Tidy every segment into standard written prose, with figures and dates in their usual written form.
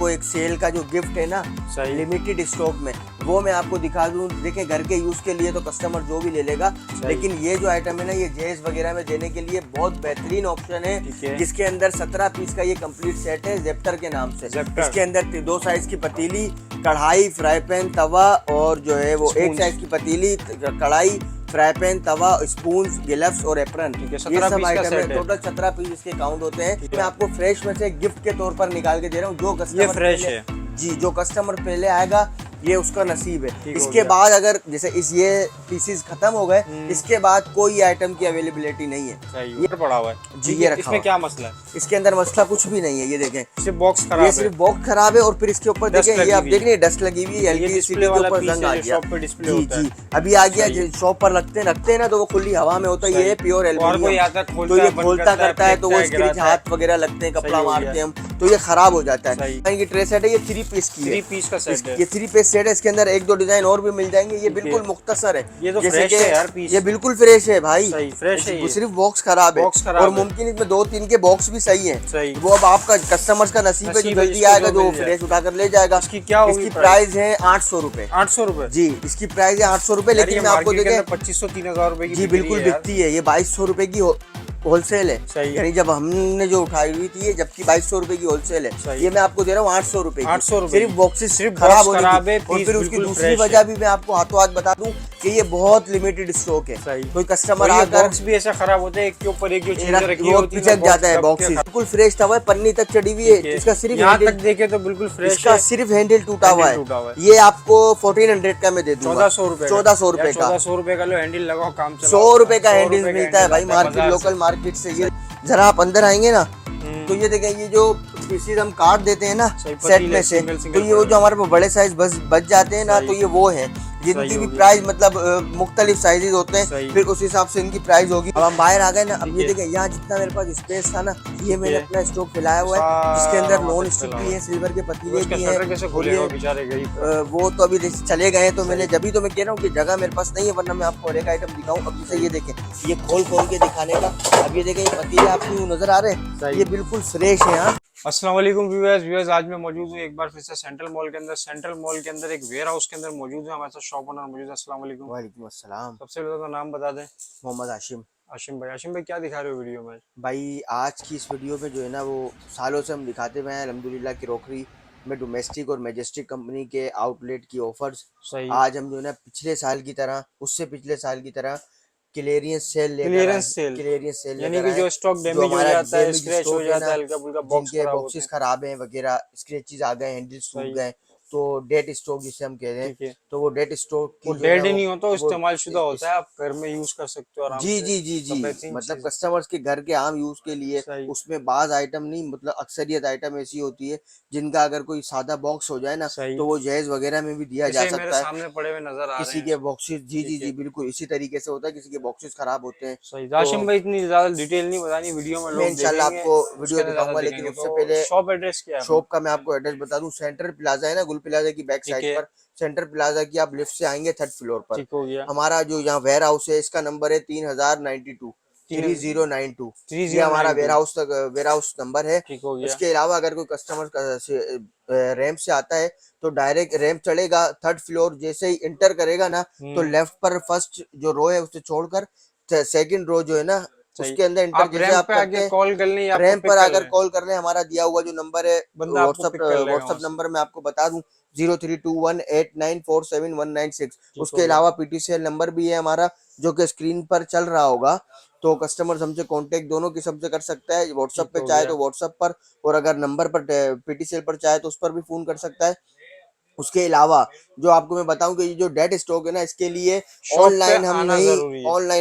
आपको एक सेल का जो गिफ्ट है ना लिमिटेड स्टॉक में, वो मैं आपको दिखा दूं। देखिए घर के यूज के लिए तो कस्टमर जो भी ले लेगा, लेकिन ये जो आइटम है ना ये जहेज वगैरह में देने के लिए बहुत बेहतरीन ऑप्शन है, जिसके अंदर 17 पीस का ये कंप्लीट सेट है जेप्टर के नाम से। इसके अंदर 2 साइज की पतीली, कढ़ाई, फ्राई पैन, तवा और जो है वो 1 साइज की पतीली, कढ़ाई, फ्राई पैन, तवा, स्पून, ग्लव्स और एप्रन, ये सब आइटम है। टोटल 17 पीस इसके काउंट होते हैं। मैं आपको फ्रेश में से गिफ्ट के तौर पर निकाल के दे रहा हूँ। जो कस्टमर फ्रेश है जी, जो कस्टमर पहले आएगा ये उसका नसीब है। इसके बाद अगर जैसे ये पीसीज खत्म हो गए, इसके बाद कोई आइटम की अवेलेबिलिटी नहीं है। ये पड़ा हुआ है जी, ये रखा। इसमें क्या मसला है? इसके अंदर मसला कुछ भी नहीं है। ये देखें, सिर्फ बॉक्स खराब है। ये सिर्फ बॉक्स खराब है और फिर इसके ऊपर देखें, ये आप देख रहे हैं डस्ट लगी हुई है, एलईडी के ऊपर जंग आ गया। जी जी, अभी आ गया। शॉप पर रखते हैं ना तो वो खुली हवा में होता है। ये प्योर एल्यूमिनियम, तो ये खोलता करता है तो वो स्क्रीच हाथ वगैरह लगते हैं, कपड़ा मारते हैं हम तो ये खराब हो जाता है। ये ट्रे सेट है, ये 3 पीस की है। 3 पीस का सेट है। ये 3 पीस सेट है। इसके अंदर 1-2 डिजाइन और भी मिल जाएंगे। ये बिल्कुल मुख्तसर है। ये तो फ्रेश है यार पीस। ये बिल्कुल फ्रेश है भाई, फ्रेश है। सिर्फ बॉक्स खराब है और मुमकिन इसमें 2-3 के बॉक्स भी सही है। वो अब आपका कस्टमर्स का नसीब है, जो जल्दी आएगा जो फ्रेश उठा कर ले जाएगा। इसकी क्या होगी? इसकी प्राइस है 800 रुपए। 800 रुपए जी, इसकी प्राइस है 800 रुपए। लेकिन मैं आपको देखें 2500-3000 रुपए की जी बिल्कुल बिकती है। ये 2200 रुपए की होलसेल है। यानी जब हमने जो उठाई हुई थी, जबकि 2200 रुपए की होलसेल है, ये मैं आपको दे रहा हूँ 800 रुपए। 800 रुपए सिर्फ बॉक्सेस सिर्फ खराब हो रही है। और फिर उसकी दूसरी वजह भी मैं आपको हाथों हाथ बता दूं कि ये बहुत लिमिटेड स्टॉक है। कोई कस्टमर आकर बॉक्स भी ऐसा खराब होता है, एक के ऊपर एक जो चीज रखी होती है पिचक जाता है। बॉक्स बिल्कुल फ्रेश था, पन्नी तक चढ़ी हुई है। इसका सिर्फ यहाँ तक देखे तो बिल्कुल फ्रेश, इसका सिर्फ हैंडल टूटा हुआ है। ये आपको 1400 का मैं दे दूंगा। 1400 रुपए का। 1400 रुपए का लो, हैंडल लगाओ, काम चलाओ। 100 रुपए का हैंडल मिलता है भाई मार्केट, लोकल मार्केट से। ये जरा आप अंदर आएंगे ना तो ये देखें, ये जो पीसीज हम काट देते हैं ना सेट में से, तो ये वो जो हमारे पास बड़े साइज बच जाते हैं ना, तो ये वो है जिनकी भी प्राइस मतलब मुख्तलिफ साइजेस होते हैं, फिर उस हिसाब से इनकी प्राइस होगी। अब हम बाहर आ गए ना, अब ये देखें यहाँ जितना मेरे पास स्पेस था ना, ये मैंने अपना स्टॉक फैलाया हुआ है, जिसके अंदर नॉन स्टिक भी है, सिल्वर के पतीले भी हैं। वो तो अभी चले गए, तो मैंने जब तो मैं कह रहा हूँ कि जगह मेरे पास नहीं है, वरना मैं आपको एक आइटम दिखाऊँ। अब जैसे ये देखें, ये खोल के दिखाने का। अब ये देखें, ये पतीले आपको नजर आ रहे हैं, ये बिल्कुल फ्रेश है। यहाँ अस्सलाम वालेकुम व्यूअर्स, आज मैं मौजूद हूँ एक बार फिर से सेंट्रल मॉल के अंदर एक वेयर हाउस के अंदर मौजूद है। हमारे साथ शॉप ओनर मौजूद है। अस्सलाम वालेकुम। वालेकुम अस्सलाम। सबसे पहले तो नाम बता दें। मोहम्मद आशिम। आशिम भाई क्या दिखा रहे हो वीडियो में? भाई आज की इस वीडियो में जो है ना, वो सालों से हम दिखाते हुए हैं अल्हम्दुलिल्लाह क्रोकरी में डोमेस्टिक और मैजेस्टिक कंपनी के आउटलेट की ऑफर्स। आज हम जो है ना पिछले साल की तरह, उससे पिछले साल की तरह क्लियरेंस सेल यानी कि जो स्टॉक डैमेज हो जाता है, स्क्रैच हो जाता है, हल्का फुल्का बॉक्सेस खराब हैं वगैरह, स्क्रैचेस आ गए, हैंडल्स टूट गए, तो डेड स्टॉक जिसे हम कह रहे हैं, तो वो डेड स्टॉक वो डेड ही नहीं होता, इस्तेमाल शुदा होता है, आप घर में यूज कर सकते हो आराम से। जी मतलब कस्टमर्स के घर के आम यूज के लिए। उसमें बाज आइटम नहीं, मतलब अक्सरियत आइटम ऐसी होती है जिनका अगर कोई सादा बॉक्स हो जाए ना, तो वो जहेज वगैरह में भी दिया जा सकता है। सामने पड़े हुए नजर आ रहे हैं किसी के बॉक्सेस जी बिल्कुल इसी तरीके से होता है, किसी के बॉक्सेस खराब होते हैं। आशिम भाई इतनी ज्यादा डिटेल नहीं बतानी वीडियो में, इंशाल्लाह आपको वीडियो दिखाऊंगा, लेकिन उससे पहले शॉप एड्रेस क्या है? शॉप का मैं आपको एड्रेस बता दूं। सेंट्रल प्लाजा है ना, गुल प्लाजा की बैक साइड पर, सेंट्रल प्लाजा की आप लिफ्ट से आएंगे 3rd फ्लोर पर। हमारा जो यहाँ वेयर हाउस है, इसका नंबर है 3092 3092। ये हमारा वेयर हाउस नंबर है। इसके अलावा अगर कोई कस्टमर रैंप से आता है तो डायरेक्ट रैंप चढ़ेगा 3rd फ्लोर। जैसे ही इंटर करेगा ना, तो लेफ्ट पर फर्स्ट जो रो है उसे छोड़कर 2nd रो जो है ना, उसके अंदर इंटर जैसे आप करते हैं, कॉल कर लें, रैंप पर आकर कॉल कर लें। हमारा दिया हुआ जो नंबर है व्हाट्सएप नंबर मैं आपको बता दूं, 032189471996। उसके अलावा पीटीसीएल नंबर भी है हमारा, जो कि स्क्रीन पर चल रहा होगा। तो कस्टमर हमसे कांटेक्ट दोनों किस्म से कर सकता है, व्हाट्सएप पे चाहे तो व्हाट्सएप पर, और अगर नंबर पर पीटीसीएल पर चाहे तो उस पर भी फोन कर सकता है। उसके अलावा जो आपको मैं बताऊं कि ये जो डेड स्टॉक है ना, इसके लिए ऑनलाइन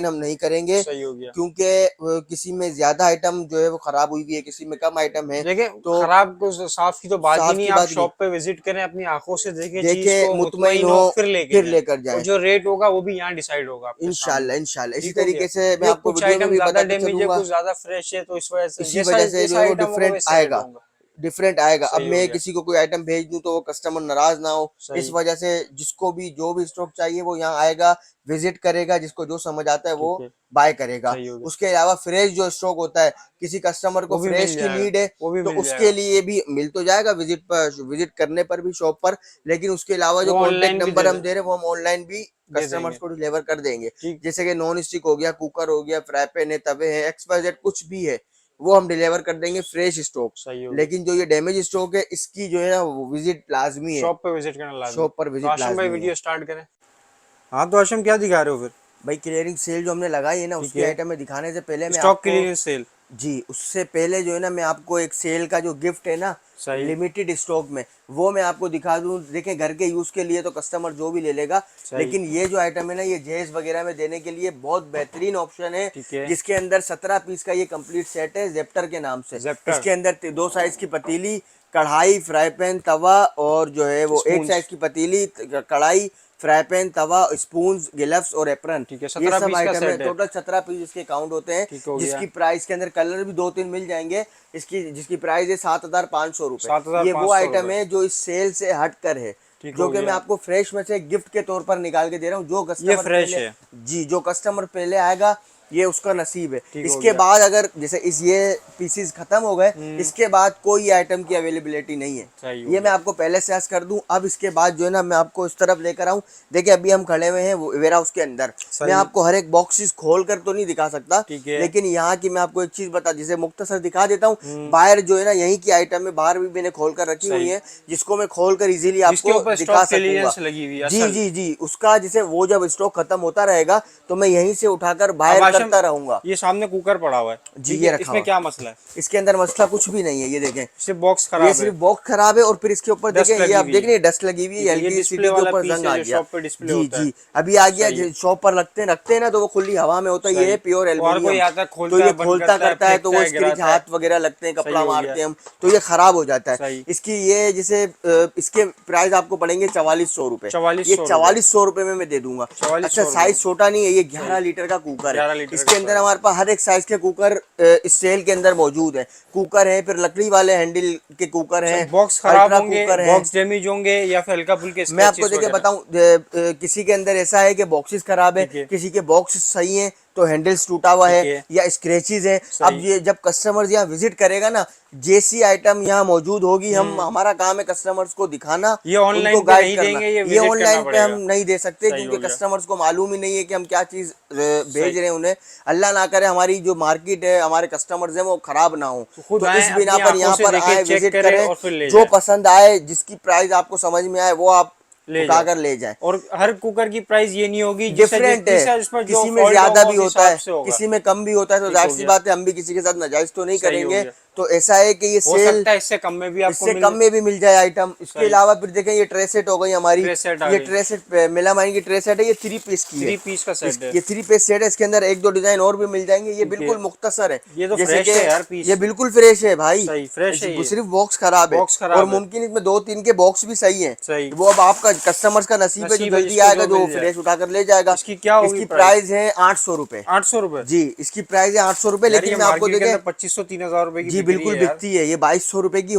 हम नहीं करेंगे, क्योंकि किसी में ज्यादा आइटम जो है वो खराब हुई है, किसी में कम आइटम है। तो खराब को साफ की तो बात ही नहीं, आप शॉप पे विजिट करें, अपनी आंखों से देखें, मुतमईन हो, फिर लेकर जाएं। जो रेट होगा वो भी यहाँ डिसाइड होगा इंशाल्लाह। इसी तरीके से मैं आपको कुछ आइटम ज्यादा डैमेज है, कुछ ज्यादा फ्रेश है, तो इस वजह से डिफरेंट आएगा। डिफरेंट आएगा। अब मैं किसी को कोई आइटम भेज दूं तो वो कस्टमर नाराज ना हो, इस वजह से जिसको भी जो भी स्टॉक चाहिए वो यहाँ आएगा, विजिट करेगा, जिसको जो समझ आता है वो बाय करेगा। उसके अलावा फ्रेश जो स्टॉक होता है, किसी कस्टमर को फ्रेश की नीड है तो उसके लिए भी मिल तो जाएगा विजिट करने पर भी शॉप पर, लेकिन उसके अलावा जो कॉन्टेक्ट नंबर हम दे रहे हैं वो हम ऑनलाइन भी कस्टमर्स को डिलीवर कर देंगे। जैसे कि नॉन स्टिक हो गया, कुकर हो गया, फ्राई पैन है, तवे है, XYZ कुछ भी है वो हम डिलीवर कर देंगे फ्रेश स्टॉक। लेकिन जो ये डैमेज स्टॉक है इसकी जो है ना विजिट लाजमी है, शॉप पे विजिट करना लाजमी। शॉप पर विजिट लाजमी है। भाई वीडियो स्टार्ट करें। हाँ तो आशम क्या दिखा रहे हो फिर? भाई क्लियरिंग सेल जो हमने लगाई है ना उसकी आइटम में दिखाने से पहले मैं स्टॉक क्लियरेंस सेल जी, उससे पहले जो है ना मैं आपको एक सेल का जो गिफ्ट है ना लिमिटेड स्टॉक में वो मैं आपको दिखा दूं। देखें घर के यूज के लिए तो कस्टमर जो भी ले लेगा, लेकिन ये जो आइटम है ना ये जहेज वगैरह में देने के लिए बहुत बेहतरीन ऑप्शन है, जिसके अंदर 17 पीस का ये कंप्लीट सेट है जेप्टर के नाम से। इसके अंदर 2 साइज की पतीली, कढ़ाई, फ्राई पैन, तवा और जो है वो 1 साइज की पतीली, कढ़ाई, फ्राई पैन, तवा, स्पून, ग्लव्स और एप्रन, ये सब आइटम है। टोटल 17 पीस इसके काउंट होते हैं, जिसकी प्राइस के अंदर कलर भी 2-3 मिल जाएंगे। जिसकी प्राइस है 7,500 रुपए। ये वो आइटम है जो इस सेल से हटकर है, जो कि मैं आपको फ्रेश में से गिफ्ट के तौर पर निकाल के दे रहा हूँ। जो कस्टमर फ्रेश है जी, जो कस्टमर पहले आएगा ये उसका नसीब है। इसके बाद अगर जैसे ये पीसीज खत्म हो गए, इसके बाद कोई आइटम की अवेलेबिलिटी नहीं है, ये मैं आपको पहले से कर दूं। अब इसके बाद जो है ना मैं आपको इस तरफ लेकर आऊं। देखिए अभी हम खड़े हुए हैं वेयर हाउस के अंदर, मैं आपको हर एक बॉक्सेस खोल कर तो नहीं दिखा सकता, लेकिन यहाँ की मैं आपको एक चीज बता जिसे मुख्तसर दिखा देता हूँ। बाहर जो है ना यहीं की आइटम है, बाहर भी मैंने खोल कर रखी हुई है, जिसको मैं खोल कर इजीली आपको दिखा सकूंगा। जी, उसका जैसे वो जब स्टॉक खत्म होता रहेगा तो मैं यहीं से उठाकर बाहर करता रहूंगा। ये सामने कुकर पड़ा हुआ है जी, ये रखा। इसमें क्या मसला है? इसके अंदर मसला कुछ भी नहीं है, ये देखें सिर्फ बॉक्स खराब है। ये सिर्फ बॉक्स खराब है और फिर इसके ऊपर देखें ये आप देख रहे हैं डस्ट लगी हुई है, एलसीडी के ऊपर जंग आ गया। जी, अभी आ गया। शॉप पर रखते हैं ना तो वो खुली हवा में होता है, ये है प्योर एल्युमिनियम, तो ये खोलता करता है तो वो इसके हाथ वगैरह लगते हैं, कपड़ा मारते हैं हम तो ये खराब हो जाता है। इसकी ये जैसे इसके प्राइस आपको पड़ेंगे 4400 रुपए। ये 4400 रुपए में मैं दे दूंगा। अच्छा साइज छोटा नहीं है, ये 11 लीटर का कुकर है। इसके अंदर हमारे पास हर एक साइज के कुकर इस सेल के अंदर मौजूद है। कुकर है, फिर लकड़ी वाले हैंडल के कुकर हैं, बॉक्स खराब होंगे, बॉक्स डैमेज होंगे या फिर हल्का फुल्के मैं आपको देखिए बताऊं, किसी के अंदर ऐसा है कि बॉक्सेस खराब है, किसी के बॉक्स सही है तो हैंडल्स टूटा हुआ है या स्क्रैचेस है। अब ये जब कस्टमर यहाँ विजिट करेगा ना, जैसी आइटम यहाँ मौजूद होगी हम हमारा काम है कस्टमर्स को दिखाना, ये ऑनलाइन पे नहीं देंगे, ये ऑनलाइन पे हम नहीं दे सकते क्योंकि कस्टमर्स को मालूम ही नहीं है कि हम क्या चीज भेज रहे हैं उन्हें। अल्लाह ना करे हमारी जो मार्केट है, हमारे कस्टमर्स हैं वो खराब ना हो, तो इस बिना पर यहाँ पर आए, विजिट करें, जो पसंद आए, जिसकी प्राइस आपको समझ में आए वो आप उठाकर ले जाए। और हर कुकर की प्राइस ये नहीं होगी, डिफरेंट है, किसी में ज्यादा भी होता है, किसी में कम भी होता है, तो जाहिर सी बात है हम भी किसी के साथ नाजायज तो नहीं करेंगे। तो ऐसा है कि ये सेल इससे कम में भी आपको मिल जाए आइटम। इसके अलावा फिर देखें ये ट्रे सेट हो गई हमारी, ये ट्रे सेट मेलामाइन की ट्रे सेट है, ये 3 पीस की है, 3 पीस का सेट है, ये 3 पीस सेट है। इसके अंदर 1-2 डिजाइन और भी मिल जाएंगे। ये बिल्कुल मुख्तसर है, ये तो फ्रेश है यार पीस, ये बिल्कुल फ्रेश है भाई, फ्रेश है, सिर्फ बॉक्स खराब है और मुमकिन इसमें 2-3 के बॉक्स भी सही है, वो अब आपका कस्टमर्स का नसीब है, जो जल्दी आएगा जो फ्रेश उठाकर ले जाएगा। इसकी प्राइस है 800 रुपए। 800 रुपए जी, इसकी प्राइस है 800 रुपए। लेकिन मैं आपको देखें 2500-3000 रुपए की जी बिल्कुल बिकती है। ये 2200 रुपए की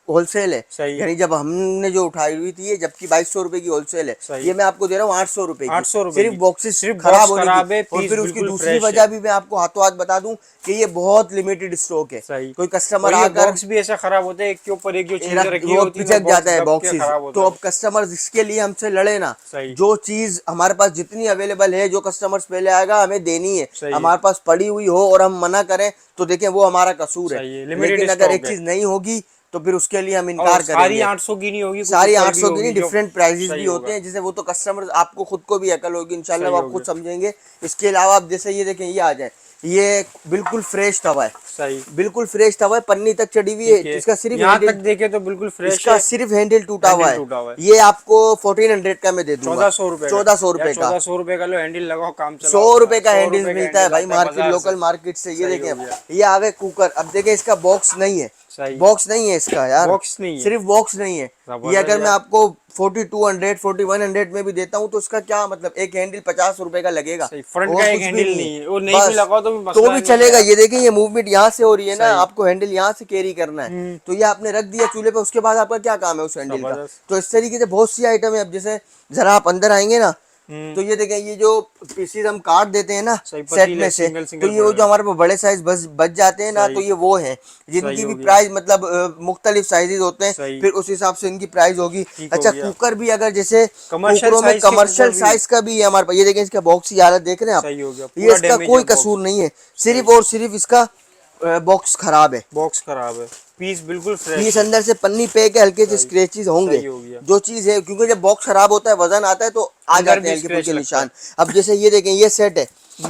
होलसेल है, यानी जब हमने जो उठाई हुई थी, जबकि 2200 रुपए की होलसेल है। ये मैं आपको दे रहा हूँ 800 रुपए की, सिर्फ बॉक्सेस खराब होने की। और फिर उसकी दूसरी वजह भी मैं आपको हाथों हाथ बता दूं कि ये बहुत लिमिटेड स्टॉक है। कोई कस्टमर आकर बॉक्स भी ऐसा खराब होता है, एक के ऊपर एक जो चीज रखी होती है पिचक जाता है बॉक्सेस। तो अब कस्टमर इसके लिए हमसे लड़े ना, जो चीज हमारे पास जितनी अवेलेबल है, जो कस्टमर्स पहले आएगा हमें देनी है, हमारे पास पड़ी हुई हो और हम मना करें तो देखें वो हमारा कसूर है। लेकिन अगर एक चीज नहीं होगी तो फिर उसके लिए हम इनकार करेंगे। सारी 800 की नहीं होगी, सारी 800 की नहीं, डिफरेंट प्राइसेस भी होते हैं, जैसे वो तो कस्टमर आपको खुद को भी अकल होगी इंशाल्लाह, आप खुद समझेंगे। इसके अलावा आप जैसे ये देखें, ये आ जाए, ये बिल्कुल फ्रेश तवा है, सही बिल्कुल फ्रेश तवा है, पन्नी तक चढ़ी हुई है, इसका सिर्फ यहाँ तक देखे तो बिल्कुल फ्रेश, इसका सिर्फ हैंडल टूटा हुआ है। ये आपको 1400 का मैं दे दूंगा, 1400 रुपए का 1400 रुपए का लो हैंडल लगाओ, काम चलाओ। 100 रुपए का हैंडल मिलता है भाई मार्केट, लोकल मार्केट से। ये देखें, ये आ गए कुकर। अब देखें इसका बॉक्स नहीं है, बॉक्स नहीं है इसका यार, बॉक्स नहीं है, सिर्फ बॉक्स नहीं है। ये अगर मैं आपको 4200 4100 में भी देता हूँ तो उसका क्या मतलब, एक हैंडल 50 रुपए का लगेगा, फ्रंट का एक हैंडल नहीं है, वो नहीं भी बस लगा तो भी चलेगा। ये देखिए ये मूवमेंट यहाँ से हो रही है ना, आपको हैंडल यहाँ से कैरी करना है, तो ये आपने रख दिया चूल्हे पे, उसके बाद आपका क्या काम है उस हैंडल का। तो इस तरीके से बहुत सी आइटम है। अब जैसे जरा आप अंदर आएंगे ना, तो ये देखें, ये जो पीसीज हम काट देते हैं ना सेट में से, तो ये वो जो हमारे पास बड़े साइज बच जाते हैं ना, तो ये वो हैं जिनकी भी प्राइस मतलब मुख्तलिफ साइजेस होते हैं, फिर उस हिसाब से इनकी प्राइस होगी। अच्छा कुकर भी अगर जैसे कुकरों में कमर्शियल साइज का भी है हमारे पास, ये देखें इसका बॉक्स की हालत देख रहे हैं आप, ये इसका कोई कसूर नहीं है, सिर्फ और सिर्फ इसका बॉक्स खराब है, बॉक्स खराब है, पीस बिल्कुल फ्रेश, पीस अंदर से पन्नी पे के हल्के से स्क्रैचेस होंगे जो चीज है, क्योंकि जब बॉक्स खराब होता है वजन आता है तो आ जाते हैं हल्के फुल्के निशान। अब जैसे ये देखें ये सेट है,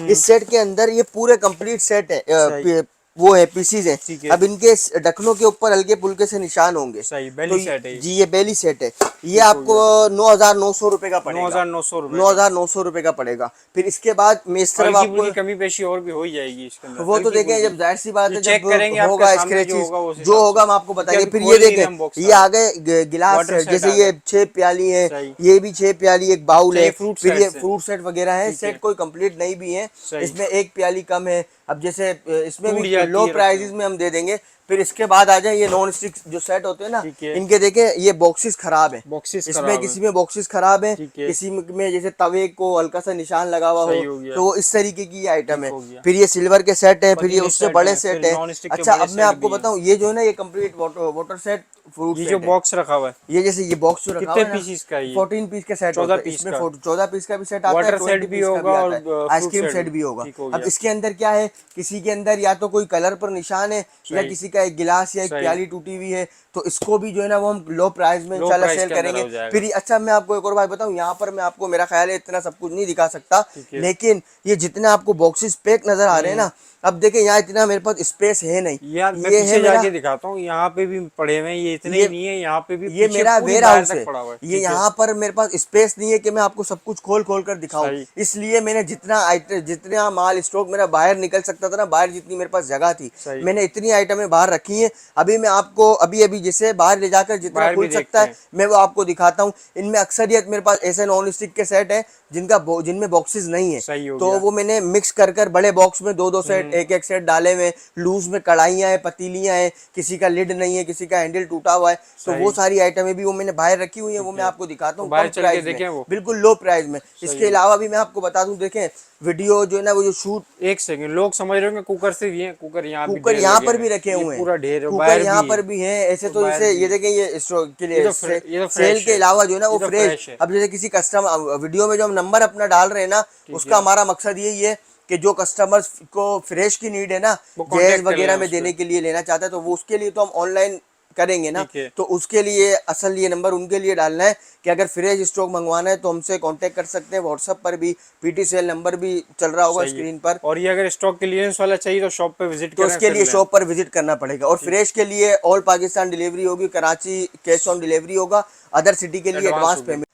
इस सेट के अंदर ये पूरे कंप्लीट सेट है, वो है पीसीज है। अब इनके ढक्कनों के ऊपर हल्के फुल्के से निशान होंगे, बेली सेट है जी, ये बेली सेट है। ये आपको 9,900 रुपए का पड़ेगा, 9,900 रुपए का पड़ेगा। फिर इसके बाद में इस तरफ आपको कमी पेशी और भी हो ही जाएगी इसके अंदर, वो तो देखें जब जाहिर सी बात है चेक करेंगे होगा स्क्रैचेस जो होगा हम आपको बताएंगे। फिर ये देखें ये आ गए गिलास है, जैसे ये 6 प्याली है, ये भी 6 प्याली, एक बाउल है, फिर ये फ्रूट सेट वगैरह है। सेट कोई कंप्लीट नहीं भी है, इसमें एक प्याली कम है। अब जैसे इसमें भी लो प्राइसेस में हम दे देंगे। फिर इसके बाद आ जाए ये नॉन स्टिक जो सेट होते हैं ना, इनके देखें ये बॉक्सेस खराब है, इसमें किसी में बॉक्सेस खराब है, किसी में जैसे तवे को हल्का सा निशान लगा हुआ हो, तो वो इस तरीके की आइटम है। फिर ये सिल्वर के सेट है, फिर ये उससे बड़े सेट है। अच्छा अब मैं आपको बताऊं, ये जो है ना ये कंप्लीट वाटर सेट फ्रूट जो बॉक्स रखा हुआ है, ये जैसे ये बॉक्स जो रखा हुआ है, पीसेस का है, 14 पीस के सेट, 14 पीस का, 14 पीस का भी सेट आता है, वाटर सेट भी होगा और आइसक्रीम सेट भी होगा। अब इसके अंदर क्या है, किसी के अंदर या तो कोई कलर पर निशान है, या किसी का एक गिलास या एक प्याली टूटी हुई है, तो इसको भी जो है ना वो हम लो प्राइस में इंशाल्लाह सेल करेंगे। फिर अच्छा मैं आपको एक और बात बताऊं, यहाँ पर मैं आपको मेरा ख्याल है इतना सब कुछ नहीं दिखा सकता, लेकिन ये जितने आपको बॉक्सेस पैक नजर आ रहे हैं ना, अब देखें यहाँ इतना मेरे पास स्पेस है नहीं यार, मैं पीछे जाके दिखाता हूँ, यहाँ पे भी पड़े हुए हैं, ये इतने ही नहीं है, यहाँ पे भी ये मेरा वेयर हाउस है, ये यहाँ पर मेरे पास स्पेस नहीं है कि मैं आपको सब कुछ खोल खोल कर दिखाऊं, इसलिए मैंने जितना माल स्टॉक मेरा बाहर निकल सकता था ना, बाहर जितनी मेरे पास जगह थी, मैंने इतनी आइटमें बाहर रखी हैं। अभी मैं आपको अभी जैसे बाहर ले जाकर जितना खुल सकता है मैं वो आपको दिखाता हूँ। इनमें अक्सरियत मेरे पास ऐसे नॉन स्टिक के सेट है जिनमें बॉक्सेस नहीं है, तो वो मैंने मिक्स कर बड़े बॉक्स में 2-2 सेट, एक सेट डाले हुए। लूज में कढ़ाइयाँ हैं, पतीलियाँ हैं, किसी का लिड नहीं है, किसी का हैंडल टूटा हुआ है, तो वो सारी आइटमें भी वो मैंने बाहर रखी हुई है, वो मैं आपको दिखाता हूँ कम प्राइस में, बिल्कुल लो प्राइस में। इसके अलावा भी मैं आपको बता दूं, देखें वीडियो जो है ना वो जो शूट, एक सेकंड, लोग समझ रहे होंगे कुकर से भी है, कुकर यहाँ पर भी रखे हुए हैं, पूरा ढेर है, कुकर यहाँ पर भी है ऐसे। तो जैसे ये देखें ये स्टॉक के लिए सेल के अलावा जो है ना वो फ्रेश। अब जैसे किसी कस्टमर वीडियो में जो हम नंबर अपना डाल रहे हैं ना, उसका हमारा मकसद यही है कि जो कस्टमर्स को फ्रेश की नीड है ना, जैज वगैरह में देने के लिए लेना चाहता है, तो वो उसके लिए तो हम ऑनलाइन करेंगे ना, तो उसके लिए असल ये नंबर उनके लिए डालना है कि अगर फ्रेश स्टॉक मंगवाना है तो हमसे कांटेक्ट कर सकते हैं। व्हाट्सएप पर भी पीटी सेल नंबर भी चल रहा होगा स्क्रीन पर। और ये अगर स्टॉक क्लियरेंस वाला चाहिए तो शॉप पे विजिट तो उसके लिए शॉप पर विजिट करना पड़ेगा। और फ्रेश के लिए ऑल पाकिस्तान डिलीवरी होगी, कराची कैश ऑन डिलीवरी होगा, अदर सिटी के लिए एडवांस पेमेंट।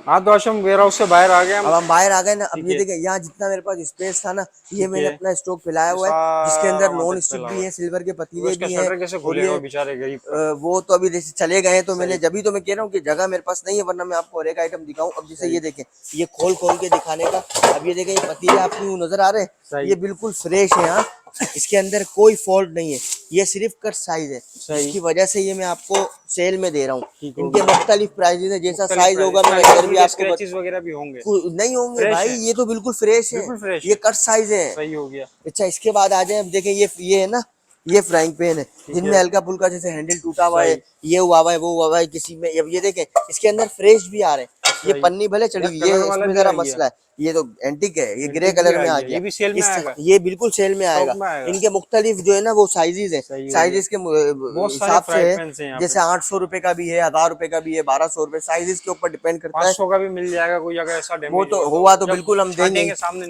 हाँ तो हम वेयर हाउस से बाहर आ गए, अब हम बाहर आ गए ना। अब ये देखिए यहाँ जितना मेरे पास स्पेस था ना, ये मैंने अपना स्टॉक फैलाया हुआ है, जिसके अंदर नॉन स्टिक भी है, सिल्वर के पतीले भी हैं। कैसे खोलेगा बेचारे गरीब? वो तो अभी जैसे चले गए, तो मैंने जब भी तो मैं कह रहा हूँ कि जगह मेरे पास नहीं है, वरना मैं आपको और एक आइटम दिखाऊं। अब जैसे ये देखें, ये खोल के दिखाने का। अब ये देखें, ये पतीले आपको नजर आ रहे हैं, ये बिल्कुल फ्रेश है, यहाँ इसके अंदर कोई फॉल्ट नहीं है, ये सिर्फ कट साइज है, इसकी वजह से ये मैं आपको सेल में दे रहा हूँ। इनके मुख्तलिफ प्राइजेस है, जैसा साइज होगा मैं इधर भी आपको वगैरह भी होंगे नहीं होंगे भाई, ये तो बिल्कुल फ्रेश है, ये कट साइज है। सही हो गया। अच्छा इसके बाद आ जाए, अब देखें ये है ना, ये फ्राइंग पैन है जिनमें हल्का फुल्का जैसे हैंडल टूटा हुआ है, ये हुआ हुआ है, वो हुआ हुआ है किसी में। अब ये देखें, इसके अंदर फ्रेश भी आ रहे हैं, ये पन्नी भले चढ़ी हुई है, इसमें जरा मसला है, ये तो एंटीक है, ये ग्रे कलर में आ गया, ये भी सेल में आएगा, ये बिल्कुल सेल में आएगा। इनके मुख्तलिफ जो है ना वो साइजेस है, साइजेस के हिसाब से है, जैसे 800 रुपए का भी है, 1000 रुपए का भी है, 1200 रुपए, साइजेस के ऊपर डिपेंड करता है। 500 का भी मिल जाएगा कोई अगर ऐसा डैमेज वो तो हुआ तो बिल्कुल हम देंगे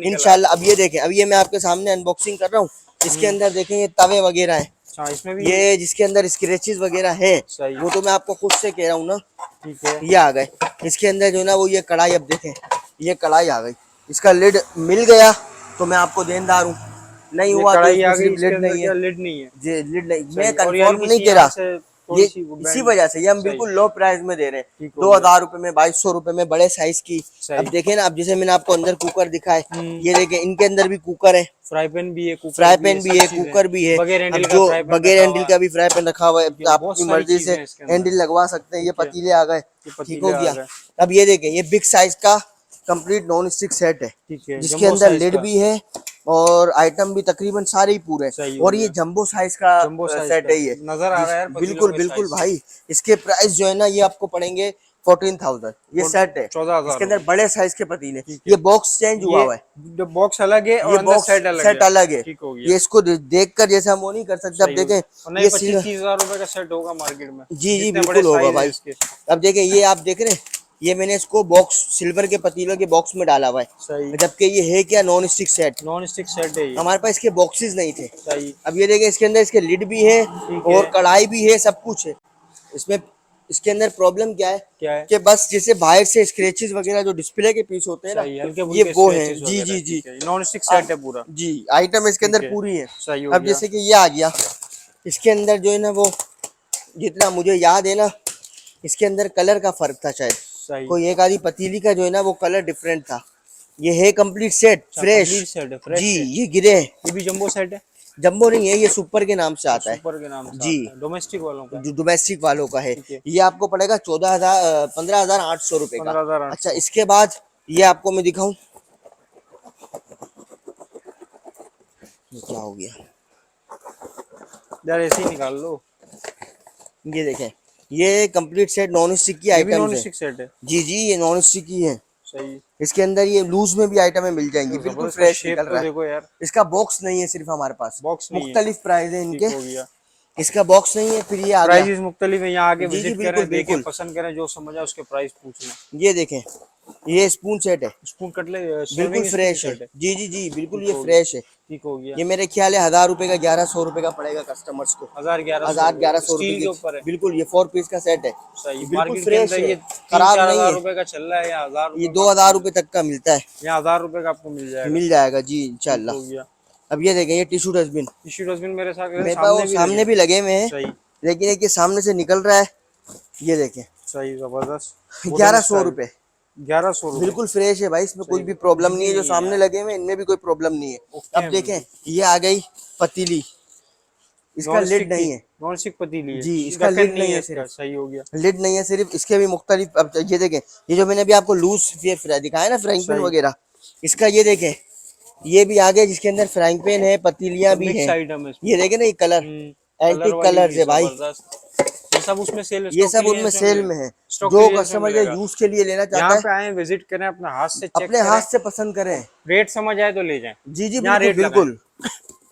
इंशाल्लाह। अब ये देखें, अब ये मैं आपके सामने अनबॉक्सिंग कर रहा हूँ, इसके अंदर देखें ये तवे वगैरह है, इसमें भी ये जिसके अंदर स्क्रैचेस वगैरह है, वो तो मैं आपको खुद से कह रहा हूँ ना, ठीक है। ये आ गए इसके अंदर जो ना वो ये कढ़ाई, अब देखें ये कढ़ाई आ गई, इसका लिड मिल गया तो मैं आपको देनदार हूँ, नहीं हुआ तो कढ़ाई आ इसमें गई, सिर्फ इसके लिड अंदर नहीं क्या है, लिड नहीं है? जी लिड नहीं, सही, मैं और ये कंफर्म हल्की नहीं सी दे यहाँ रहा, से ये थोड़ी सी वो इसी बैंड। वजह से ये हम सही, बिल्कुल लो प्राइस में दे रहे हैं, ठीक हो दो गया। हजार रुपए में, 2200 रुपए में, बड़े साइज की। अब सही। देखे ना, अब जैसे मैंने आपको अंदर कुकर दिखाए, हम्म, ये देखे इनके अंदर भी कुकर है, फ्राई पैन भी है, कुकर फ्राई भी है, पैन भी सब है, चीजें, कुकर भी है। बगैर अब हैंडल का जो फ्राई पैन बगैर रखा हैंडल हुआ है। का भी फ्राई पैन रखा हुआ है, ठीक है, आप बहुत अपनी सारी मर्जी से चीजें हैं इसके अंदर। हैंडल लगवा सकते हैं। ये ठीक है, पतीले आ गए, ये ठीक पतीले हो आ गया। गए। अब ये देखें, ये बिग साइज का कंप्लीट नॉन स्टिक सेट है, ठीक है, जिसके जंबो अंदर साइज लिड का। भी है और आइटम भी तकरीबन सारे ही पूरे सही हैं। हो और ये गया, जंबो साइज का जंबो साइज सेट का है ये, नजर आ रहा है यार पतीलों बिल्कुल के बिल्कुल साइज। भाई। इसके प्राइस जो है ना, ये आपको पड़ेंगे 14,000, ये सेट है। 14,000 इसके अंदर रुपए। बड़े साइज के पतीले, ठीक ये है, बॉक्स चेंज हुआ ये हुआ है, जो बॉक्स अलग है और ये अंदर बॉक्स सेट अलग सेट है। अलग है। ठीक हो ये गया, इसको देख कर जैसे हम वो नहीं कर सकते। अब सही हो देखें, गया। और नहीं, ये 25-30 हजार रुपए का सेट होगा मार्केट में, जी जी जितने बड़े बिल्कुल होगा साइज है भाई। इसके। अब देखें, ये आप देख रहे हैं, ये मैंने इसको बॉक्स सिल्वर के पतीलों के बॉक्स में डाला हुआ है, सही, जबकि ये है क्या, non stick set. Non stick set है ये। हमारे पास इसके बॉक्सेस नहीं थे। सही, अब ये देखें, इसके अंदर इसके लिड भी है ठीक और है। कढ़ाई भी है, सब कुछ है इसमें। इसके अंदर प्रॉब्लम क्या है क्या है? कि बस जैसे बाहर से स्क्रैचेस वगैरह जो डिस्प्ले के पीस होते हैं ना, सही, हल्के ये फुल्के वो है। स्क्रैचेस जी वगैरह। जी जी। ठीक है, नॉन स्टिक सेट है अब पूरा। जी, आइटम इसके ठीक अंदर है, पूरी है। सही हो अब गया। जैसे कि ये आ गया, इसके अंदर जो है ना, वो जितना मुझे याद है ना, इसके अंदर कलर का फर्क था शायद, सही, कोई एक आधी पतीली का जो है ना वो कलर डिफरेंट था। ये है complete set, fresh. Complete set है, जी, फ्रेश है। ये गिरे हैं, ये भी जंबो सेट है, जंबो नहीं है, ये सुपर के नाम से आता है सुपर के नाम से जी, आता है, डोमेस्टिक वालों का। जो डोमेस्टिक वालों का है। ठीक है, ये आपको पड़ेगा 15,800 रुपए का। 15,800। अच्छा, इसके बाद ये आपको मैं दिखाऊं, ये क्या हो गया यार ऐसे ही निकाल लो। ये देखें, ये कंप्लीट सेट नॉन स्टिक की ये भी आइटम्स नॉन है। स्टिक सेट है। जी जी, ये नॉन स्टिक की है। सही, इसके अंदर ये लूज में भी आइटमें मिल जाएंगी, तो बिल्कुल जबरदस्त फ्रेश शेप निकल तो रहा है। देखो यार, इसका बॉक्स नहीं है सिर्फ हमारे पास, बॉक्स नहीं है। मुख्तलिफ प्राइस है ठीक इनके, हो गया, इसका बॉक्स नहीं है। फिर ये आ गया, प्राइजेस मुख्तलिफ है, यहाँ आके जी जी विजिट बिल्कुल करें, देखें, बिल्कुल। पसंद करें, जो समझ आए उसके प्राइस पूछ लें। ये देखें, ये स्पून सेट है, स्पून कटले बिल्कुल सर्विंग स्पून फ्रेश है। सेट है। जी जी जी बिल्कुल, ठीक ये हो गया, फ्रेश है। ठीक हो गया। ये मेरे ख्याल है 1,000 रुपए का, 1,100 रुपए का पड़ेगा कस्टमर्स को। 1100 1,000-1,100 रुपए स्टील के की, ऊपर है। बिल्कुल ये 4 पीस का सेट है। सही, बिल्कुल मार्केट के फ्रेश अंदर है, ये खराब 3-4 नहीं हजार है। रुपए का चल रहा है, या 1000 ये रुपए का 2,000 आपको रुपए तक का मिलता है, यहाँ 1000 रुपए का आपको मिल जाएगा। मिल जाएगा जी ठीक इंशाल्लाह। हो गया। अब ये देखें, ये टिश्यू डस्टबिन टिश्यू डस्टबिन मेरे साथ मेरे पास सामने वो भी सामने लगे। भी लगे हुए हैं, सही, लेकिन एक ये सामने से निकल रहा है। ये देखें, सही, जबरदस्त। 1,100 रुपए, 1100 रुपए। बिल्कुल फ्रेश है भाई, इसमें कोई सही, भी प्रॉब्लम कुछ नहीं भी है। जो नहीं है सामने यार, लगे हुए हैं, इनमें भी कोई प्रॉब्लम नहीं है। ओके अब है देखें, बिल्कुल। ये आ गई पतीली, इसका नॉन लिड स्टिक की, नहीं है नॉन स्टिक पतीली है, जी, इसका ढक्कन लिड नहीं नहीं है है इसका। सिर्फ, सही हो गया, लिड नहीं है सिर्फ, इसके भी मुख्तलिफ। अब ये देखें, ये जो मैंने अभी आपको लूज ये दिखाया ना फ्राइंग पैन सही। वगैरह, इसका ये देखें, ये भी आगे जिसके अंदर फ्राइंग पैन है, पतीलियां भी मिक्स हैं। आइटम है इसमें। ये देखें ना, ये कलर कलर एंटीक वाली कलर्स भी है भाई, जबरदस्त। ये सब उसमें सेल, ये स्टॉक सब के लिए उनमें इसमें सेल मिलेगा। में है। स्टॉक जो के लिए इसमें कस्टमर जो मिलेगा। यूज के लिए लेना चाहता यहाँ है, पे आए, विजिट करें, अपना हाथ से चेक अपने करें, हाथ से पसंद करें। रेट समझ आए तो ले जाएं, जी जी यहाँ बिल्कुल रेट लगाएं। बिल्कुल,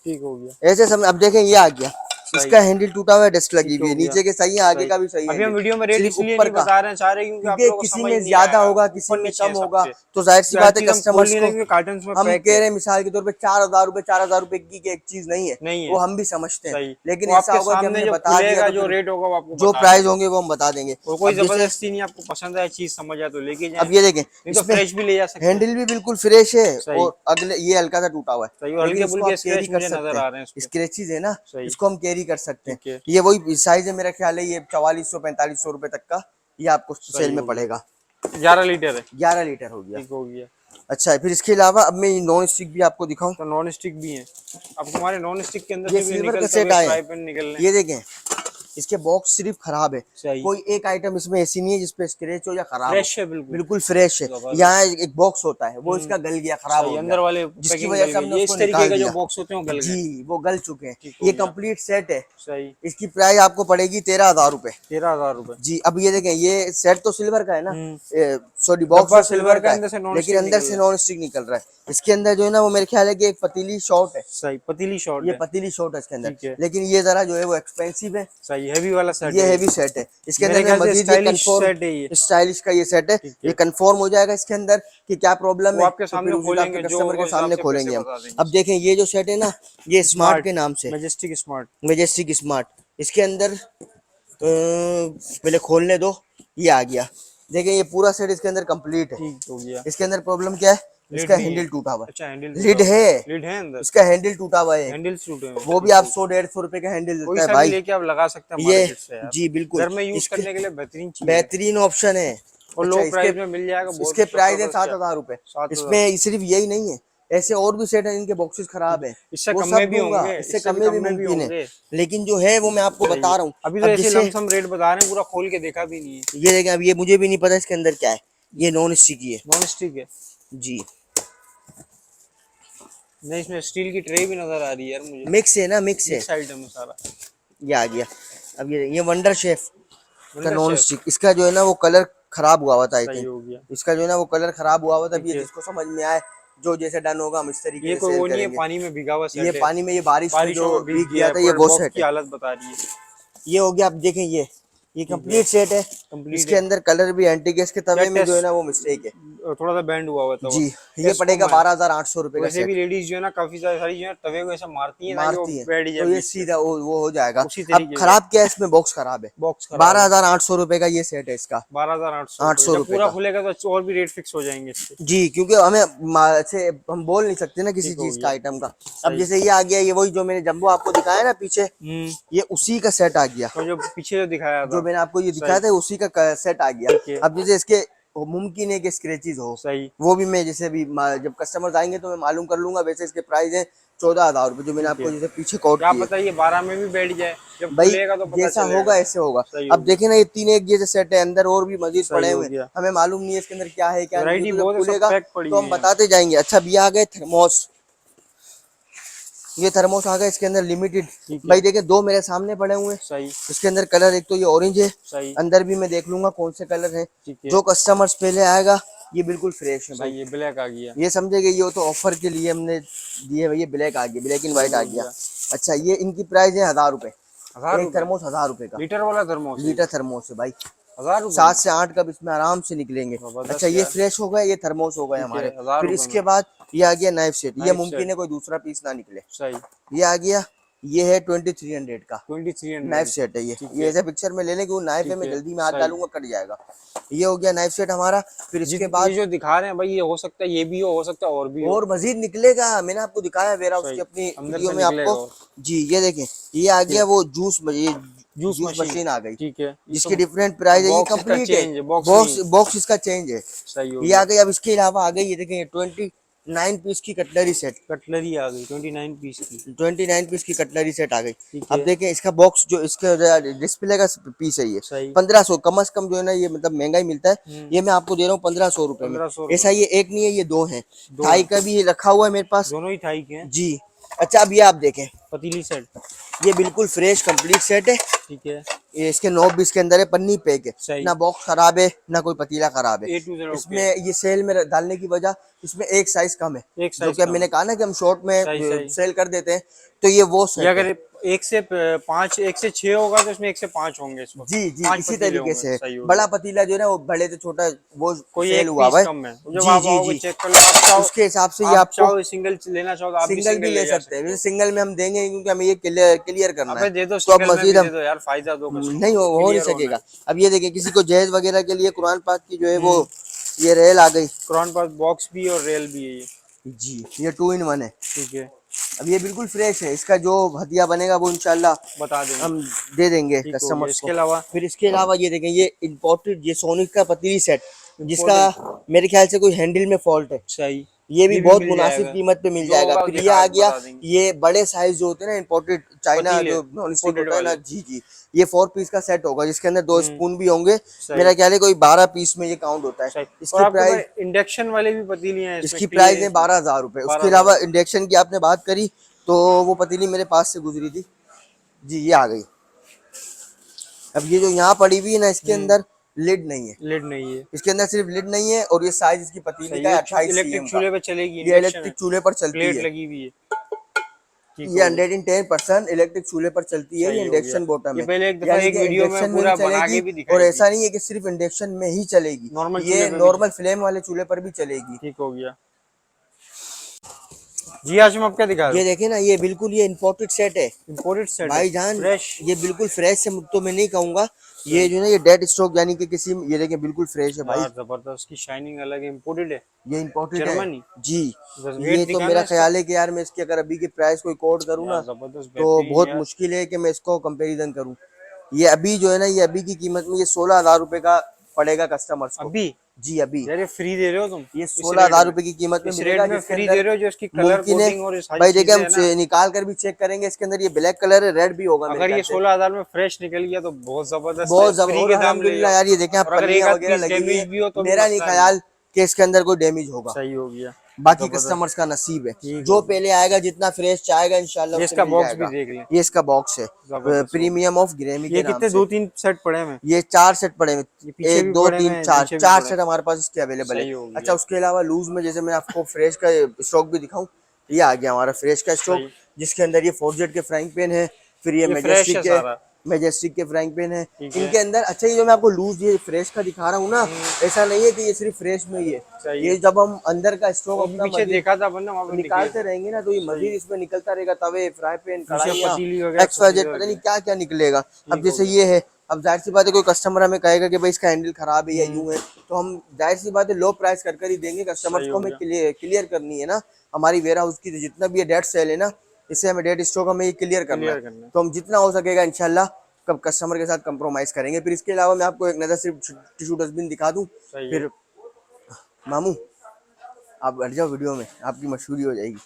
ठीक हो गया, ऐसे समय। अब देखें, ये आ गया, सही, इसका हैंडल टूटा हुआ है, डस्ट लगी ठीक हुई हो है, गया, नीचे के सही है, आगे सही। का भी सही है अभी हम हैंडल, वीडियो में रेट सिर्फ इसलिए ऊपर नहीं का। बता रहे हैं सारे, क्योंकि आप क्योंकि लोगों को किसी समझ में नहीं ज्यादा आएगा, होगा, किसी ऊपर में नीचे कम है होगा, सबसे। तो जाहिर सी हर बात है चीज हम खोल कस्टमर्स नहीं को रहे, क्योंकि कार्टन्स में हम पैक कह है। रहे हैं मिसाल के तौर पे 4,000 रुपए, 4,000 रुपए की एक चीज नहीं है, नहीं है, वो हम भी समझते हैं। सही। लेकिन वो ऐसा आपके होगा कि सामने हमने जो बता दिया खुलेगा, तो जो फिर रेट होगा वो आपको जो बता प्राइस देंगे। होंगे वो हम बता देंगे। और कोई अब जैसे, जबरदस्ती नहीं, आपको पसंद आए चीज समझ आए तो लेके जाएं, अब ये देखें, नहीं तो इसमें फ्रेश भी ले जा सकते हैं। हैंडल भी बिल्कुल फ्रेश है, सही, और अगले ये हल्का सा टूटा हुआ है, सही, और लेकिन हल्के इसको फुल्के आप कैरी स्क्रैच कर मुझे सकते नजर आ रहे हैं हैं। इस पे। स्क्रैचेज है ना, सही, इसको हम कैरी कर सकते हैं। ठीक है, ये वही साइज है, मेरा ख्याल है ये 4,400-4,500 रुपए तक का ये आपको सेल सही में हो गया। पड़ेगा। 11 लीटर है, 11 लीटर हो गया। ठीक हो गया। अच्छा, फिर इसके अलावा अब मैं नॉन स्टिक भी आपको दिखाऊं। तो नॉन स्टिक भी है, अब हमारे नॉन स्टिक के अंदर ये से भी सिल्वर का निकलता सेट हुआ आया फ्राई है, पैन निकल रहे हैं। ये देखें, इसके बॉक्स सिर्फ खराब है, सही, कोई एक आइटम इसमें ऐसी नहीं है जिसपे स्क्रैच हो या खराब फ्रेश हो, है बिल्कुल, बिल्कुल फ्रेश है। जबरदस्त। यहाँ एक बॉक्स होता है, वो इसका गल गया, खराब सही, हो अंदर गया, वाले जिसकी पैकिंग वजह गल से हमने गई, ये उसको इस तरीके निकाल के जो दिया बॉक्स होते हैं वो गल गए। जी, वो गल चुके हैं। ठीक हो ये गया। कंप्लीट सेट है, सही, इसकी प्राइस आपको पड़ेगी 13,000 रुपए। 13,000 रुपए। जी, अब ये देखें, ये सेट तो सिल्वर का है ना, हम्म, सॉरी बॉक्स डब्बा तो सिल्वर का अंदर से है, नॉन लेकिन स्टिक अंदर निकल से रहा है। नॉन स्टिक निकल रहा है। इसके अंदर जो है ना, वो मेरे ख्याल है कि एक पतीली शॉर्ट है, सही, पतीली शॉर्ट ये है, पतीली शॉर्ट है इसके अंदर, ठीक है। लेकिन ये जरा जो है वो एक्सपेंसिव है। सही, हैवी वाला सेट ये है, हैवी सेट है। इसके मेरे अंदर मैं ख्याल से मजीद ये स्टाइलिश कंफर्म, सेट है ये। स्टाइलिश का ये सेट है, ठीक ये है, कंफर्म हो जाएगा इसके अंदर कि क्या प्रॉब्लम वो है, आपके तो फिर सामने उस हिसाब से खोलेंगे, जो कस्टमर होगा के उस हिसाब सामने से खोलेंगे पैसे हम। बता देंगे। अब देखें, ये जो सेट है ना, ये स्मार्ट के नाम से, मैजेस्टिक स्मार्ट, मैजेस्टिक स्मार्ट। इसके अंदर पहले खोलने दो, ये आ गया। देखें, ये पूरा सेट इसके अंदर कंप्लीट है। ठीक हो गया। इसके अंदर प्रॉब्लम क्या है इसका हैंडल टूटा हुआ है। अच्छा हैंडल लिड है, लीड है अंदर, इसका हैंडल टूटा हुआ है, हैंडल टूटे हुए हैं। वो भी आप 100-150 रुपए का हैंडल कोई देता है सा भी भाई। लेके आप लगा सकते हैं हमारे ये किट से यार, जी बिल्कुल घर में यूज इसके करने के लिए बेहतरीन चीज है बेहतरीन ऑप्शन है। और अच्छा, लो इसके प्राइस में मिल जाएगा। बहुत इसके प्राइस है 70,000 7,000 रुपए। 7,000। इसमें सिर्फ यही नहीं है, ऐसे और भी सेट है इनके बॉक्सेस खराब है, इससे वो कम सब में भी दूंगा, होंगे, इससे कम में भी मुमकिन है, होंगे। लेकिन जो है वो मैं आपको बता रहा हूँ। अभी तो अब ऐसे जैसे लमसम रेट बता रहे हैं, पूरा खोल के देखा भी नहीं है। ये देखें, अब ये मुझे भी नहीं पता इसके अंदर क्या है, ये नॉन स्टिक ही है नॉन स्टिक है जी। नहीं, इसमें स्टील की ट्रे भी नजर आ रही है यार मुझे। मिक्स है ना, मिक्स है, मिक्स आइटम है सारा। ये आ गया। अब ये वंडर शेफ का वंडर नॉन शेफ। स्टिक, इसका जो है ना वो कलर खराब हुआ हुआ था, आई सही थिंक हो गया। इसका जो है ना वो कलर खराब हुआ हुआ था। अब ये ठीक है। जिसको समझ में आए, जो जैसे डन होगा हम इस तरीके ये से कोई सेल वो नहीं है करेंगे। पानी में भीगा हुआ सेट ये है, पानी में, ये बारिश में बारिशों जो में भीग गया था, ये पूरे वो बॉक्स सेट की है। हालत बता रही है। ये हो गया। आप देखें, ये कंप्लीट सेट है। कंप्लीट इसके अंदर कलर भी एंटी गैस के तवे में जो है ना वो मिस्टेक है थोड़ा सा बैंड हुआ था जी। ये पड़ेगा 12,800 रुपए का वैसे भी सेट। लेडीज जो है ना काफी सारी जो है तवे को ऐसा मारती है ताकि वो मारती है बैठ जाए तो ये बीच से। सीधा वो हो जाएगा। उसी अब तरीके खराब क्या है, इसमें बॉक्स खराब है। बॉक्स 12,800 रुपए का ये सेट है इसका। 12,800 रुपए पूरा का खुलेगा तो और भी रेट फिक्स हो जाएंगे इसके। जी, क्योंकि से हम बोल नहीं सकते ना किसी ठीक हो चीज का गया। आइटम का। अब जैसे ये आ गया, ये वही जो मैंने जंबो आपको दिखाया ना पीछे, ये उसी का सेट आ गया। तो जो पीछे जो दिखाया था, जो मैंने आपको ये दिखाया था उसी का सेट आ ठीक है। गया। अब जैसे इसके मुमकिन है कि स्क्रैचेस हो, सही, वो भी मैं जैसे भी जब कस्टमर्स आएंगे तो मैं मालूम कर लूंगा। वैसे इसके प्राइस है 14,000 रुपए, जो मैंने आपको जैसे पीछे कोट क्या किए। पता ये 12 में भी बैठ जाए, जब भाई खुलेगा तो पता जैसा चलेगा। होगा ऐसे होगा। सही हो अब देखे ना, ये 3 एक जैसे सेट है, अंदर और भी मजीद सही पड़े हो हुए हैं, गया। हमें मालूम नहीं है इसके अंदर क्या है क्या नहीं वैरायटी है। तो जब बहुत है, सब खुलेगा पैक पड़ी तो हम हुई है। बताते जाएंगे। अच्छा, अब ये आ गए थर्मोस। ये थर्मोस आ गए, इसके अंदर लिमिटेड। भाई देखे, 2 मेरे सामने पड़े हुए हैं। सही, इसके अंदर कलर एक तो ये ऑरेंज है, सही, अंदर भी मैं देख लूंगा कौन से कलर है। ठीक है। जो कस्टमर्स पहले आएगा, ये बिल्कुल फ्रेश है भाई। सही, ये ब्लैक आ गया। ये समझे कि ये तो ऑफर के लिए हमने दिए भाई। ये ब्लैक आ गया, ब्लैक एंड व्हाइट आ गया। अच्छा, ये इनकी प्राइस है 1,000 रुपए। 1,000 एक थर्मोस 1,000 रुपए का, लीटर वाला थर्मोस, लीटर थर्मोस है भाई। 1,000 रुपए 7 से 8 कप इसमें आराम से निकलेंगे। जबरदस्त अच्छा, ये यार। फ्रेश हो गए, ये थर्मोस हो गए ठीक है, हमारे। 1,000 फिर रुपए इसके में। बाद ये आ गया नाइफ सेट। ये नाइफ मुमकिन सेट। है कोई दूसरा पीस ना निकले। सही, ये आ गया, ये है 2300 का 2300 नाइफ सेट है। ठीक ये है। ऐसे पिक्चर में ले लेंगे, वो नाइफ है, मैं ठीक है, जल्दी में हाथ सही। डालूंगा कट जाएगा। ये हो गया नाइफ सेट हमारा। फिर इसके बाद ये जो दिखा रहे हैं भाई, ये हो सकता है ये भी हो सकता है और भी हो। और मजीद निकलेगा। मैंने आपको दिखाया वेयर हाउस की अपनी अंदर वीडियो से में निकलेगा आपको और। जी। ये देखें, ये आ गया वो जूस जूस मशीन आ गई। ठीक है, जिसकी डिफरेंट प्राइस है। ये बॉक्स इसका कंप्लीट चेंज है, है, बॉक्स बॉक्स इसका चेंज है। सही हो ये गया। आ गई। अब इसके अलावा आ गई, ये देखें 29 पीस की कटलरी सेट। कटलरी आ गई 29 पीस की। 29 पीस की कटलरी सेट आ गई। ठीक अब है। देखें, इसका बॉक्स जो इसका डिस्प्ले का पीस है, ये सही। 1500 कम से कम जो है ना, ये मतलब महंगा ही मिलता है। ये मैं आपको दे रहा हूँ 1500 रुपए में। 1500 ऐसा ये एक नहीं है, ये 2 है। दो थाई हैं। का भी रखा हुआ है मेरे पास दोनों ही थाई के हैं। जी। अच्छा, अब ये आप देखें, पतीली सेट, ये बिल्कुल फ्रेश कंप्लीट सेट है। ठीक है। ये इसके नॉब भी इसके अंदर है, पन्नी पैक है, सही। ना बॉक्स खराब है ना कोई पतीला खराब है। A to Z इसमें ये सेल में डालने की वजह, इसमें एक साइज कम है। एक जो साइज कि मैंने कहा ना कि हम शॉर्ट में सही। सेल कर देते हैं, तो ये वो ये सेट है। अगर 1 से 5 1 से 6 होगा तो इसमें 1 से 5 होंगे इसमें। जी जी, 5 इसी पतीले तरीके होंगे, से सही हो बड़ा गया। पतीला जो है ना, वो बड़े से छोटा वो कोई सेल एक हुआ पीस है। कम है, जब जी आप जी आओगे जी, चेक कर लो, आप चाहो उसके हिसाब से ये आप आपको चाहो सिंगल लेना चाहो तो आप सिंगल भी ले जा सकते हैं। सिंगल में हम देंगे क्योंकि हमें ये क्लियर करना अबे है। दे दो, तो अब सिंगल में भी मजीद दे हम दो यार, फायदा दो कस्टमर नहीं को, हो नहीं क्लियर होना सकेगा। है। अब ये देखिए, किसी को जहेज वगैरह के लिए कुरान पाक की जो है वो ये रेल आ गई। कुरान पाक बॉक्स भी और रेल भी है ये। जी, ये 2 in 1 है। ठीक है, अब ये बिल्कुल फ्रेश है। इसका जो हदिया बनेगा वो इंशाल्लाह बता देंगे। हम दे देंगे ठीक हो गया। कस्टमर्स इसके को। अलावा फिर इसके अलावा ये देखें, ये इम्पोर्टेड ये सोनिक का पतीली सेट, जिसका मेरे ख्याल से कोई हैंडल में फॉल्ट है। सही, ये भी बहुत मिल मुनासिब जाएगा। कीमत पे मिल जो जाएगा। होगा फिर ये दिखा आ गया, बता देंगे। ये बड़े साइज जो होते हैं ना इम्पोर्टेड चाइना पतीले, जो नॉन स्टिक imported होता है ना, वाले। जी जी, ये 4 पीस का सेट होगा, जिसके अंदर 2 स्पून भी होंगे। मेरा ख्याल है कोई 12 पीस में ये काउंट होता है। और इसकी आपके प्राइस पास इंडक्शन वाले भी पतीली हैं इसमें, इसकी प्राइस है 12,000 रुपए। उसके अलावा इंडक्शन की आपने बात करी तो वो पतीली मेरे पास से गुजरी थी जी, ये आ गई। अब ये जो यहाँ पड़ी हुई है ना, इसके अंदर लिड नहीं है। लिड नहीं है, इसके अंदर सिर्फ लिड नहीं है, और ये साइज इसकी पतीली का 28 इलेक्ट्रिक cm चूल्हे का। पे चलेगी, ये इलेक्ट्रिक चूल्हे पर चलती प्लेट है। लगी हुई है। ये 110% इलेक्ट्रिक चूल्हे पर चलती है। ये इंडक्शन बॉटम ये है, पहले एक दफा यानी एक कि वीडियो में इंडक्शन में पूरा भी बना के भी चलेगी। दिखाई और थी। ऐसा नहीं है कि सिर्फ इंडक्शन में ही चलेगी, नॉर्मल ये चूल्हे पे भी। नॉर्मल फ्लेम वाले चूल्हे पर भी चलेगी। ठीक हो गया जी। हाशिम आप क्या दिखा रहे ये हो? देखे ना, ये बिल्कुल ये इम्पोर्टेड सेट है इंपोर्टेड सेट भाईजान। फ्रेश, ये बिल्कुल फ्रेश से तो मैं नहीं कहूंगा, ये जो है ना ये डेड स्टॉक यानी कि किसी, ये देखें बिल्कुल फ्रेश है भाई, जबरदस्त की शाइनिंग अलग है, इम्पोर्टेड है ये इम्पोर्टेड है जर्मनी जी। बस ये वेट तो दिखाना मेरा इसका ख्याल है कि यार मैं इसकी अगर अभी की प्राइस कोई कोट करूँ ना यार जबरदस्त तो बेहतरीन बहुत यार मुश्किल है कि मैं इसको कंपैरिजन करूँ। ये अभी जो है ना ये अभी की कीमत में ये 16,000 रुपए का पड़ेगा कस्टमर्स को अभी जी। अभी यार ये फ्री दे रहे हो तुम ये इस 16,000 रेट में रुपए की कीमत में इस रेट मिलेगा, में जिसके फ्री दे अंदर रहे हो जो इसकी कलर मुमकिन है कोडिंग और ये सारी भाई देखिए चीजें हम है ना निकाल कर भी चेक करेंगे, इसके अंदर ये ब्लैक कलर है, रेड भी होगा मेरे अगर ये ख्याल से 16,000 में फ्रेश निकल गया तो बहुत जबरदस्त है बहुत जब फ्री और के दाम ले अल्हम्दुलिल्लाह जाओ यार ये देखें आप और अगर एक पन्नियां आध वगैरह पीस लगी हुई है, डैमेज भी हो तो भी मेरा नहीं मसला नहीं ख्याल कि इसके अंदर कोई डैमेज होगा, सही हो गया बाकी जबरदस्त कस्टमर्स का नसीब है, ठीक जो हो पहले आएगा जितना फ्रेश चाहेगा इंशाल्लाह ये उसे इसका मिल बॉक्स भी जाएगा। देख लें ये इसका बॉक्स है जबरदस्त हो गया प्रीमियम ऑफ ग्रेमी ये के नाम कितने से। 2-3 सेट पड़े हैं ये 4 सेट पड़े हुए, ये पीछे भी एक दो पड़े तीन हैं चार नीचे भी चार पड़े सेट हैं हमारे पास इसके अवेलेबल है। सही हो अच्छा गया उसके अलावा लूज में जैसे मैं आपको फ्रेश का स्टॉक भी दिखाऊं, ये आ गया हमारा फ्रेश का स्टॉक, सही जिसके अंदर ये फोर्जेट के फ्राइंग पैन है, फिर ये ये फ्रेश है सारा मैजेस्टिक के फ्राइंग पैन है ठीक है इनके अंदर। अच्छा ये जो मैं आपको लूज ये फ्रेश का दिखा रहा हूँ ना, ऐसा नहीं है कि ये सिर्फ फ्रेश में ही है, सही ये है जब हम अंदर का स्टॉक वो भी अपना पीछे मजीद देखा था अपन ने वहां पे निकालते रहेंगे ना तो ये मजीद इसमें निकलता रहेगा, तवे, फ्राई पैन, पीछे कढ़ाइयाँ, पतीली वगैरह एक्स वाई सब जेड, पता नहीं क्या क्या निकलेगा। अब ठीक हो जैसे गया ये है, अब जाहिर सी बात है कोई कस्टमर हमें कहेगा कि भाई इसका हैंडल खराब है या यूं है, तो हम जाहिर सी बात है लो प्राइस कर ही देंगे, कस्टमर्स सही को हो हमें गया क्लियर करनी है ना, हमारी वेयर हाउस की जितना भी ये डेट सेल है ना, इससे हमें डेट स्टॉक हमें ये क्लियर करना है, क्लियर करना है तो हम जितना हो सकेगा इंशाल्लाह कब कस्टमर के साथ कंप्रोमाइज करेंगे। फिर इसके अलावा मैं आपको एक नज़र सिर्फ टिश्यू डस्टबिन दिखा दूं, सही है फिर मामू आप हट जाओ वीडियो में, आपकी मशहूरी हो जाएगी।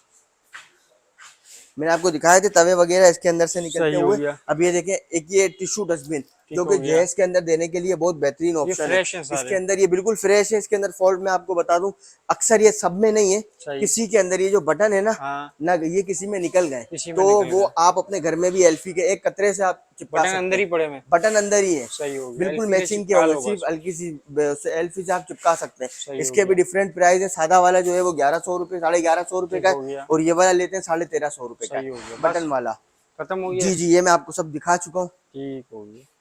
मैंने आपको दिखाए थे तवे वगैरह इसके अंदर से निकलते सही हो हुए, गया अब ये देखें एक ये टिश्यू डस्टबिन ठीक जो हो कि गया गैस के अंदर देने के लिए बहुत बेहतरीन ये ऑप्शन है। फ्रेश है इसके सारे अंदर ये बिल्कुल फ्रेश है, इसके अंदर फॉल्ट मैं आपको बता दूं अक्सर ये सब में नहीं है, सही किसी के अंदर ये जो बटन है ना हाँ ना ये किसी में निकल गए, इसी में तो निकल वो गया आप अपने घर में भी एल्फी के एक कतरे से आप चिपका बटन सकते अंदर ही हैं, पड़े में बटन अंदर ही है, सही हो गया बिल्कुल एलपी से मैचिंग के चिपका होगा, लो सिर्फ बस हल्की सी एल्फी से आप चिपका सकते हैं। सही हो इसके भी गया डिफरेंट प्राइस है, सादा वाला जो है वो 1100 रुपये, 1150 रुपये ठीक का हो है, गया और ये वाला लेते हैं 1350 रुपये का सही हो गया बटन बस वाला। खत्म हो गया जी जी ये मैं आपको सब दिखा चुका हूँ। ठीक हो गया